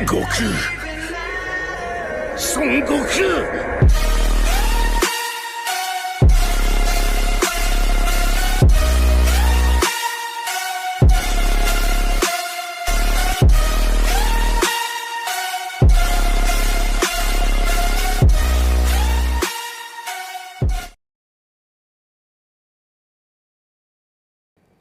悟空孫悟空。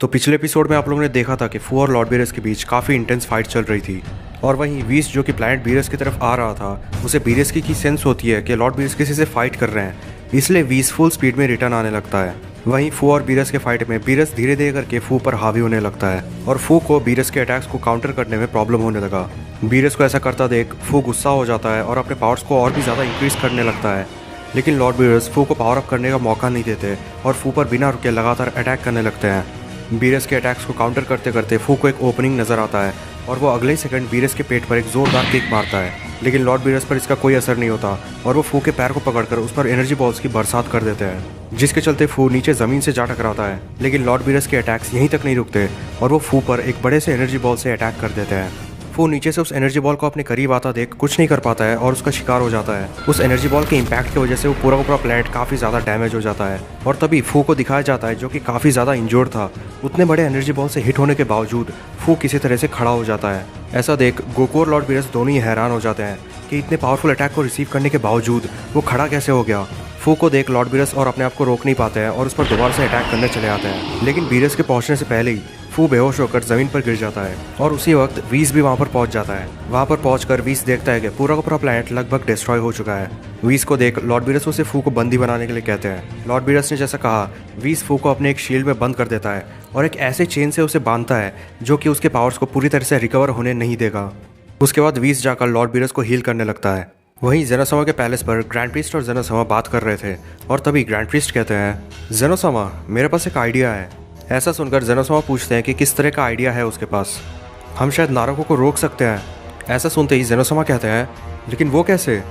तो पिछले एपिसोड में आप लोगों ने देखा था कि फू और लॉर्ड बीरस के बीच काफ़ी इंटेंस फाइट चल रही थी और वहीं वीस जो कि प्लैनेट बीरस की तरफ आ रहा था उसे बीरस की सेंस होती है कि लॉर्ड बीरस किसी से फाइट कर रहे हैं, इसलिए वीस फुल स्पीड में रिटर्न आने लगता है। वहीं फू और बीरस के फाइट में बीरस धीरे धीरे करके फू पर हावी होने लगता है और फू को बीरस के अटैक्स को काउंटर करने में प्रॉब्लम होने लगा। बीरस को ऐसा करता देख फू गुस्सा हो जाता है और अपने पावर्स को और भी ज़्यादा इंक्रीज करने लगता है, लेकिन लॉर्ड बीरस फू को पावर अप करने का मौका नहीं देते और फू पर बिना रुके लगातार अटैक करने लगते हैं। बीरस के अटैक्स को काउंटर करते करते फू को एक ओपनिंग नज़र आता है और वो अगले ही सेकंड बीरस के पेट पर एक जोरदार किक मारता है, लेकिन लॉर्ड बीरस पर इसका कोई असर नहीं होता और वो फू के पैर को पकड़कर उस पर एनर्जी बॉल्स की बरसात कर देते हैं, जिसके चलते फू नीचे ज़मीन से जा टकराता है। लेकिन लॉर्ड बीरस के अटैक्स यहीं तक नहीं रुकते और वो फू पर एक बड़े से एनर्जी बॉल से अटैक कर देते हैं। फू नीचे से उस एनर्जी बॉल को अपने करीब आता देख कुछ नहीं कर पाता है और उसका शिकार हो जाता है। उस एनर्जी बॉल के इम्पैक्ट की वजह से वो पूरा का पूरा प्लैनेट काफ़ी ज़्यादा डैमेज हो जाता है और तभी फू को दिखाया जाता है जो कि काफ़ी ज़्यादा इंजोर्ड था। उतने बड़े एनर्जी बॉल से हिट होने के बावजूद फू किसी तरह से खड़ा हो जाता है। ऐसा देख गोकू और लॉर्ड बीरस दोनों ही हैरान हो जाते हैं कि इतने पावरफुल अटैक को रिसीव करने के बावजूद वो खड़ा कैसे हो गया। फू को देख लॉर्ड बीरस और अपने आप को रोक नहीं पाते हैं और उस पर दोबारा से अटैक करने चले आते हैं, लेकिन बीरस के पहुंचने से पहले ही फू बेहोश होकर ज़मीन पर गिर जाता है और उसी वक्त वीस भी वहां पर पहुंच जाता है। वहां पर पहुंचकर वीस देखता है कि पूरा का पूरा प्लैनेट लगभग डिस्ट्रॉय हो चुका है। वीस को देख लॉर्ड बीरस उसे फू को बंदी बनाने के लिए कहते हैं। लॉर्ड बीरस ने जैसा कहा वीस फू को अपने एक शील्ड में बंद कर देता है और एक ऐसे चेन से उसे बांधता है जो कि उसके पावर्स को पूरी तरह से रिकवर होने नहीं देगा। उसके बाद वीस जाकर लॉर्ड बीरस को हील करने लगता है। वहीं जेनोसामा के पैलेस पर ग्रैंड प्रीस्ट और जेनोसामा बात कर रहे थे और तभी ग्रैंड प्रीस्ट कहते हैं, जेनोसामा मेरे पास एक आइडिया है। ऐसा सुनकर जेनोसामा पूछते हैं कि किस तरह का आइडिया है उसके पास। हम शायद नारुतो को रोक सकते हैं। ऐसा सुनते ही जेनोसामा कहते हैं, लेकिन वो कैसे?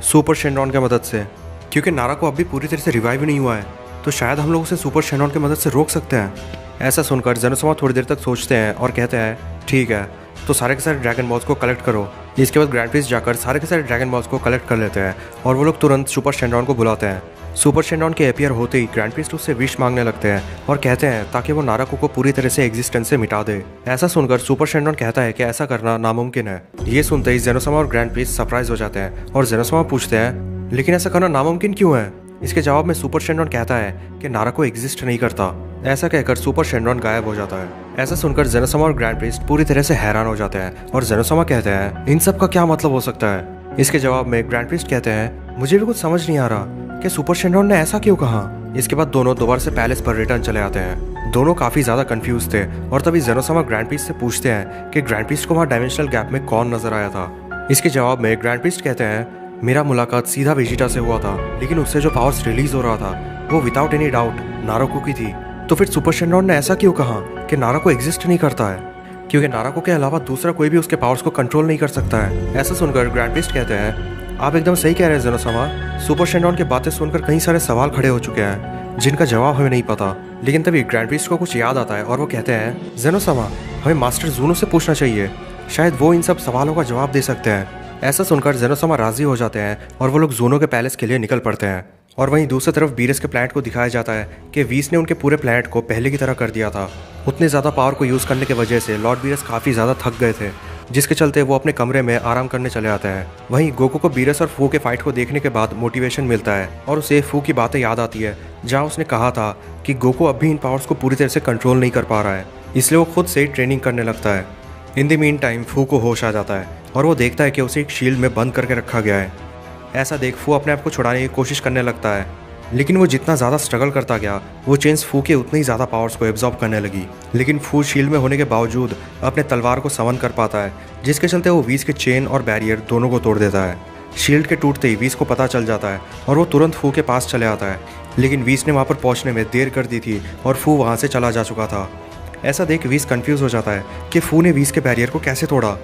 सुपर शेनरॉन की मदद से, क्योंकि नारुतो अब भी पूरी तरह से रिवाइव नहीं हुआ है, तो शायद हम लोग उसे सुपर शेनरॉन की मदद से रोक सकते हैं। ऐसा सुनकर जेनोसामा थोड़ी देर तक सोचते हैं और कहते हैं, ठीक है, तो सारे के सारे ड्रैगन बॉल्स को कलेक्ट करो। इसके बाद ग्रैंड प्रीस्ट जाकर सारे के सारे ड्रैगन बॉल्स को कलेक्ट कर लेते हैं और वो लोग तुरंत सुपर शेनरॉन को बुलाते हैं। सुपर शेनरॉन के अपीयर होते ही ग्रैंड प्रीस्ट उससे विश मांगने लगते हैं और कहते हैं ताकि वो नारुतो को पूरी तरह से एग्जिस्टेंस से मिटा दे। ऐसा सुनकर सुपर शेनरॉन कहता है कि ऐसा करना नामुमकिन है। ये सुनते ही जेनोसामा और ग्रैंड प्रीस्ट सरप्राइज हो जाते हैं और जेनोसामा पूछते हैं, लेकिन ऐसा करना नामुमकिन क्यों है? इसके जवाब में सुपर शेनरॉन कहता है कि नारुतो एग्जिस्ट नहीं करता। ऐसा कहकर सुपर शेनरॉन गायब हो जाता है। ऐसा सुनकर जेनोसामा और ग्रैंड प्रीस्ट पूरी तरह से हैरान हो जाते हैं और जेनोसामा कहते हैं, इन सब का क्या मतलब हो सकता है? इसके जवाब में ग्रैंड प्रीस्ट कहते हैं, मुझे भी कुछ समझ नहीं आ रहा कि सुपर शेनरॉन ने ऐसा क्यों कहा। इसके बाद दोनों दोबारा से पैलेस पर रिटर्न चले आते हैं। दोनों काफी ज्यादा कंफ्यूज थे और तभी जेनोसामा ग्रैंड प्रीस्ट से पूछते हैं कि ग्रैंड प्रीस्ट को वहाँ डायमेंशनल गैप में कौन नजर आया था। इसके जवाब में ग्रैंड प्रीस्ट कहते हैं, मेरा मुलाकात सीधा वेजिटा से हुआ था, लेकिन उससे जो पावर्स रिलीज हो रहा था वो विदाउट एनी डाउट नारुतो की थी। तो फिर सुपर शेनरॉन ने ऐसा क्यों कहा कि नारुतो एग्जिस्ट नहीं करता है, क्योंकि नारुतो के अलावा दूसरा कोई भी उसके पावर्स को कंट्रोल नहीं कर सकता है। ऐसा सुनकर ग्रैंड प्रीस्ट कहते हैं, आप एकदम सही कह रहे हैं जेनोसामा। सुपर शेनरॉन की बातें सुनकर कई सारे सवाल खड़े हो चुके हैं जिनका जवाब हमें नहीं पता। लेकिन तभी ग्रैंड प्रीस्ट को कुछ याद आता है और वो कहते हैं, जेनोसामा हमें मास्टर जूनो से पूछना चाहिए, शायद वो इन सब सवालों का जवाब दे सकते हैं। ऐसा सुनकर जेनोसामा राजी हो जाते हैं और वो लोग जूनो के पैलेस के लिए निकल पड़ते हैं। और वहीं दूसरी तरफ बीरस के प्लैनेट को दिखाया जाता है कि वीस ने उनके पूरे प्लैनेट को पहले की तरह कर दिया था। उतने ज़्यादा पावर को यूज़ करने की वजह से लॉर्ड बीरस काफ़ी ज़्यादा थक गए थे, जिसके चलते वो अपने कमरे में आराम करने चले आते हैं। वहीं गोकू को बीरस और फू के फाइट को देखने के बाद मोटिवेशन मिलता है और उसे फू की बातें याद आती है जहाँ उसने कहा था कि गोकू अब भी इन पावर्स को पूरी तरह से कंट्रोल नहीं कर पा रहा है, इसलिए वो खुद से ही ट्रेनिंग करने लगता है। इन द मीन टाइम फू को होश आ जाता है और वो देखता है कि उसे एक शील्ड में बंद करके रखा गया है। ऐसा देख फू अपने आप को छुड़ाने की कोशिश करने लगता है, लेकिन वो जितना ज़्यादा स्ट्रगल करता गया वो चेन्स फू के उतनी ही ज़्यादा पावर्स को एब्जॉर्ब करने लगी। लेकिन फू शील्ड में होने के बावजूद अपने तलवार को समन कर पाता है, जिसके चलते वो वीस के चेन और बैरियर दोनों को तोड़ देता है। शील्ड के टूटते ही वीस को पता चल जाता है और वो तुरंत फू के पास चले आता है, लेकिन वीस ने वहाँ पर पहुँचने में देर कर दी थी और फू वहाँ से चला जा चुका था। ऐसा देख वीस कंफ्यूज हो जाता है कि फू ने वीस के बैरियर को कैसे तोड़ा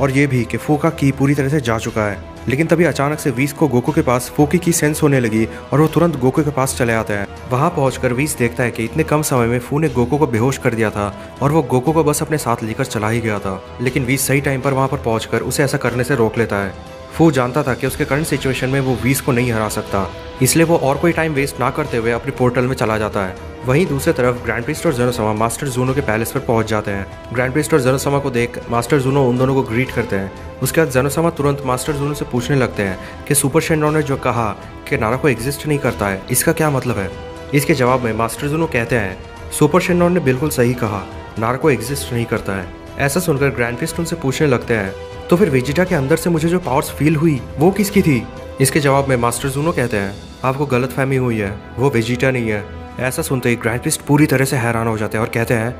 और ये भी कि फू का की पूरी तरह से जा चुका है। लेकिन तभी अचानक से वीस को गोकू के पास फू की सेंस होने लगी और वो तुरंत गोकू के पास चले आता है। वहाँ पहुंचकर वीस देखता है कि इतने कम समय में फू ने गोकू को बेहोश कर दिया था और वो गोकू को बस अपने साथ लेकर चला ही गया था। लेकिन वीस सही टाइम पर वहाँ पर पहुंचकर उसे ऐसा करने से रोक लेता है। फू जानता था कि उसके करंट सिचुएशन में वो वीस को नहीं हरा सकता, इसलिए वो और कोई टाइम वेस्ट ना करते हुए अपने पोर्टल में चला जाता है। वहीं दूसरी तरफ ग्रैंड प्रिस्ट और ज़ेनोसामा मास्टर जूनो के पैलेस पर पहुंच जाते हैं। ग्रैंड प्रिस्ट और ज़ेनोसामा को देख मास्टर जूनो उन दोनों को ग्रीट करते हैं। उसके बाद ज़ेनोसामा तुरंत मास्टर जूनो से पूछने लगते हैं कि सुपर शेंडॉन ने जो कहा कि नाराको एग्जिस्ट नहीं करता है, इसका क्या मतलब है। इसके जवाब में मास्टर जूनो कहते हैं सुपर शेंडॉन ने बिल्कुल सही कहा, नाराको एग्जिस्ट नहीं करता है। ऐसा सुनकर ग्रैंड प्रिस्ट उनसे पूछने लगते हैं तो फिर वेजिटा के अंदर से मुझे जो पावर्स फील हुई वो किसकी थी। इसके जवाब में मास्टर जूनो कहते हैं आपको गलतफहमी हुई है, वो वेजिटा नहीं है। ऐसा सुनते ही ग्रैंड प्रिस्ट पूरी तरह से हैरान हो जाते हैं और कहते हैं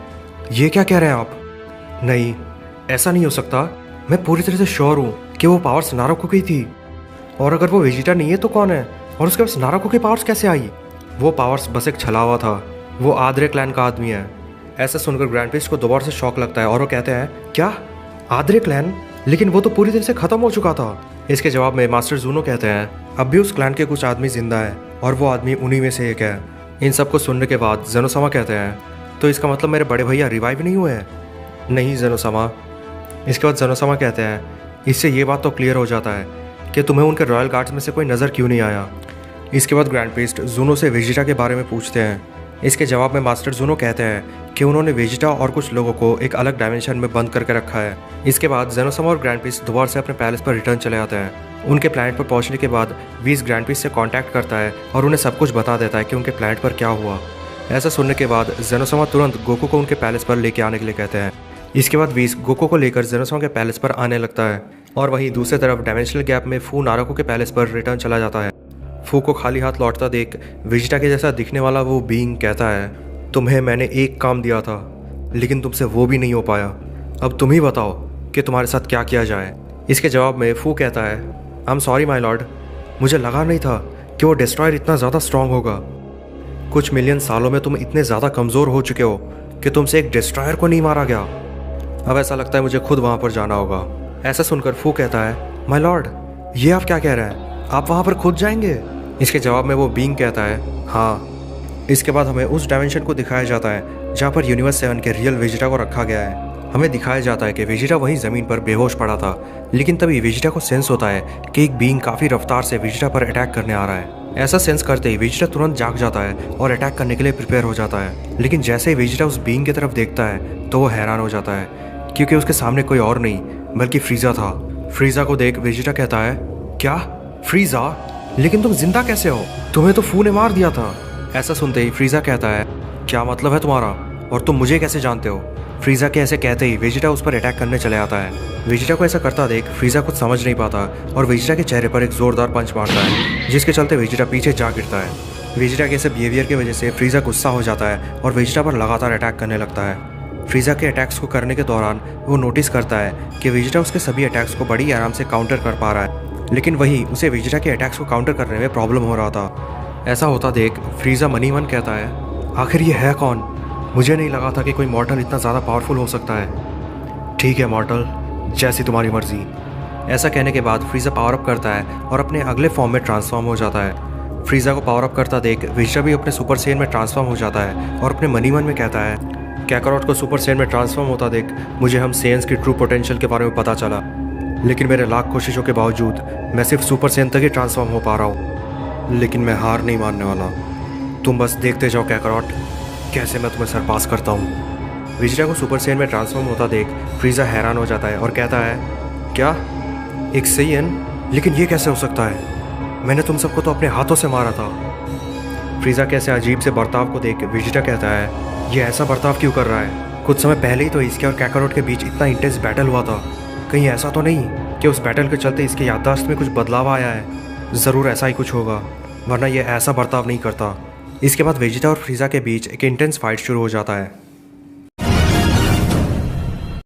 ये क्या कह रहे हैं आप। नहीं, ऐसा नहीं हो सकता, मैं पूरी तरह से श्योर हूँ कि वो पावर्स नाराको की थी, और अगर वो वेजिटा नहीं है तो कौन है, और उसके पास नाराको की पावर्स कैसे आई। वो पावर्स बस एक छलावा था, वो आद्रे क्लैन का आदमी है। ऐसा सुनकर ग्रैंड प्रिस्ट को दोबारा से शॉक लगता है और वो कहते हैं क्या आद्रे क्लैन, लेकिन वो तो पूरी तरह से खत्म हो चुका था। इसके जवाब में मास्टर जूनो कहते हैं अब भी उस क्लैन के कुछ आदमी जिंदा है और वो आदमी उन्हीं में से एक है। इन सब को सुनने के बाद ज़ेनोसामा कहते हैं तो इसका मतलब मेरे बड़े भैया रिवाइव नहीं हुए हैं। नहीं ज़ेनोसामा। इसके बाद ज़ेनोसामा कहते हैं इससे ये बात तो क्लियर हो जाता है कि तुम्हें उनके रॉयल गार्ड्स में से कोई नज़र क्यों नहीं आया। इसके बाद ग्रैंड प्रिस्ट जूनो से वेजिटा के बारे में पूछते हैं। इसके जवाब में मास्टर जूनो कहते हैं कि उन्होंने वेजिटा और कुछ लोगों को एक अलग डायमेंशन में बंद करके रखा है। इसके बाद ज़ेनोसामा और ग्रैंड प्रिस्ट दोबारा से अपने पैलेस पर रिटर्न चले आते हैं। उनके प्लैनेट पर पहुंचने के बाद वीस ग्रैंड प्रिस्ट से कांटेक्ट करता है और उन्हें सब कुछ बता देता है कि उनके प्लैनेट पर क्या हुआ। ऐसा सुनने के बाद ज़ेनोसामा तुरंत गोकू को उनके पैलेस पर लेके आने के लिए कहते हैं। इसके बाद वीस गोकू को लेकर ज़ेनोसामा के पैलेस पर आने लगता है और वहीं दूसरी तरफ डायमेंशनल गैप में फू नाराको के पैलेस पर रिटर्न चला जाता है। फू को खाली हाथ लौटता देख वेजिटा के जैसा दिखने वाला वो बीइंग कहता है तुम्हें मैंने एक काम दिया था लेकिन तुमसे वो भी नहीं हो पाया, अब तुम ही बताओ कि तुम्हारे साथ क्या किया जाए। इसके जवाब में फू कहता है I am sorry my Lord, मुझे लगा नहीं था कि वो डिस्ट्रॉयर इतना ज़्यादा स्ट्रांग होगा। कुछ मिलियन सालों में तुम इतने ज़्यादा कमज़ोर हो चुके हो कि तुमसे एक डिस्ट्रॉयर को नहीं मारा गया। अब ऐसा लगता है मुझे खुद वहाँ पर जाना होगा। ऐसा सुनकर फू कहता है माय लॉर्ड, ये आप क्या कह रहे हैं, आप वहाँ पर खुद जाएंगे। इसके जवाब में वो बीइंग कहता है हाँ। इसके बाद हमें उस डायमेंशन को दिखाया जाता है जहाँ पर यूनिवर्स 7 के रियल वेजिटा को रखा गया है। हमें दिखाया जाता है कि वेजिटा वहीं ज़मीन पर बेहोश पड़ा था, लेकिन तभी वेजिटा को सेंस होता है कि एक बीइंग काफ़ी रफ्तार से वेजिटा पर अटैक करने आ रहा है। ऐसा सेंस करते ही वेजिटा तुरंत जाग जाता है और अटैक करने के लिए प्रिपेयर हो जाता है। लेकिन जैसे ही वेजिटा उस बीइंग की तरफ देखता है तो वो हैरान हो जाता है क्योंकि उसके सामने कोई और नहीं बल्कि फ्रीज़ा था। फ्रीज़ा को देख वेजिटा कहता है क्या फ्रीज़ा, लेकिन तुम जिंदा कैसे हो, तुम्हें तो फू ने मार दिया था। ऐसा सुनते ही फ्रीज़ा कहता है क्या मतलब है तुम्हारा, और तुम मुझे कैसे जानते हो। फ्रीज़ा के ऐसे कहते ही वेजिटा उस पर अटैक करने चले आता है। वेजिटा को ऐसा करता देख फ्रीज़ा कुछ समझ नहीं पाता और वेजिटा के चेहरे पर एक ज़ोरदार पंच मारता है जिसके चलते वेजिटा पीछे जा गिरता है। वेजिटा के ऐसे बिहेवियर की वजह से फ्रीज़ा गुस्सा हो जाता है और वेजिटा पर लगातार अटैक करने लगता है। फ्रीज़ा के अटैक्स को करने के दौरान वो नोटिस करता है कि वेजिटा उसके सभी अटैक्स को बड़ी आराम से काउंटर कर पा रहा है, लेकिन वहीं उसे वेजिटा के अटैक्स को काउंटर करने में प्रॉब्लम हो रहा था। ऐसा होता देख फ्रीज़ा मनी मन कहता है आखिर ये है कौन, मुझे नहीं लगा था कि कोई मॉर्टल इतना ज़्यादा पावरफुल हो सकता है। ठीक है मॉर्टल, जैसी तुम्हारी मर्जी। ऐसा कहने के बाद फ्रीज़ा पावर अप करता है और अपने अगले फॉर्म में ट्रांसफॉर्म हो जाता है। फ्रीज़ा को पावर अप करता देख वेजिटा भी अपने सुपर सेन में ट्रांसफॉर्म हो जाता है और अपने मनी मन में कहता है कैकारोट को सुपर सेन में ट्रांसफॉर्म होता देख मुझे हम सेन्स की ट्रू पोटेंशियल के बारे में पता चला, लेकिन मेरे लाख कोशिशों के बावजूद मैं सिर्फ सुपर सेन तक ही ट्रांसफॉर्म हो पा रहा हूँ। लेकिन मैं हार नहीं मानने वाला, तुम बस देखते जाओ कैकारोट, कैसे मैं तुम्हें सरपास करता हूँ। वेजिटा को सुपर सेन में ट्रांसफॉर्म होता देख फ्रीज़ा हैरान हो जाता है और कहता है क्या एक सेयन, लेकिन ये कैसे हो सकता है, मैंने तुम सबको तो अपने हाथों से मारा था। फ्रीज़ा के ऐसे अजीब से बर्ताव को देख वेजिटा कहता है ये ऐसा बर्ताव क्यों कर रहा है, कुछ समय पहले ही तो इसके और कैकारोट के बीच इतना इंटेंस बैटल हुआ था, कहीं ऐसा तो नहीं कि उस बैटल के चलते इसके याददाश्त में कुछ बदलाव आया है। ज़रूर ऐसा ही कुछ होगा, वरना ये ऐसा बर्ताव नहीं करता। इसके बाद वेजिटा और फ्रीज़ा के बीच एक इंटेंस फाइट शुरू हो जाता है।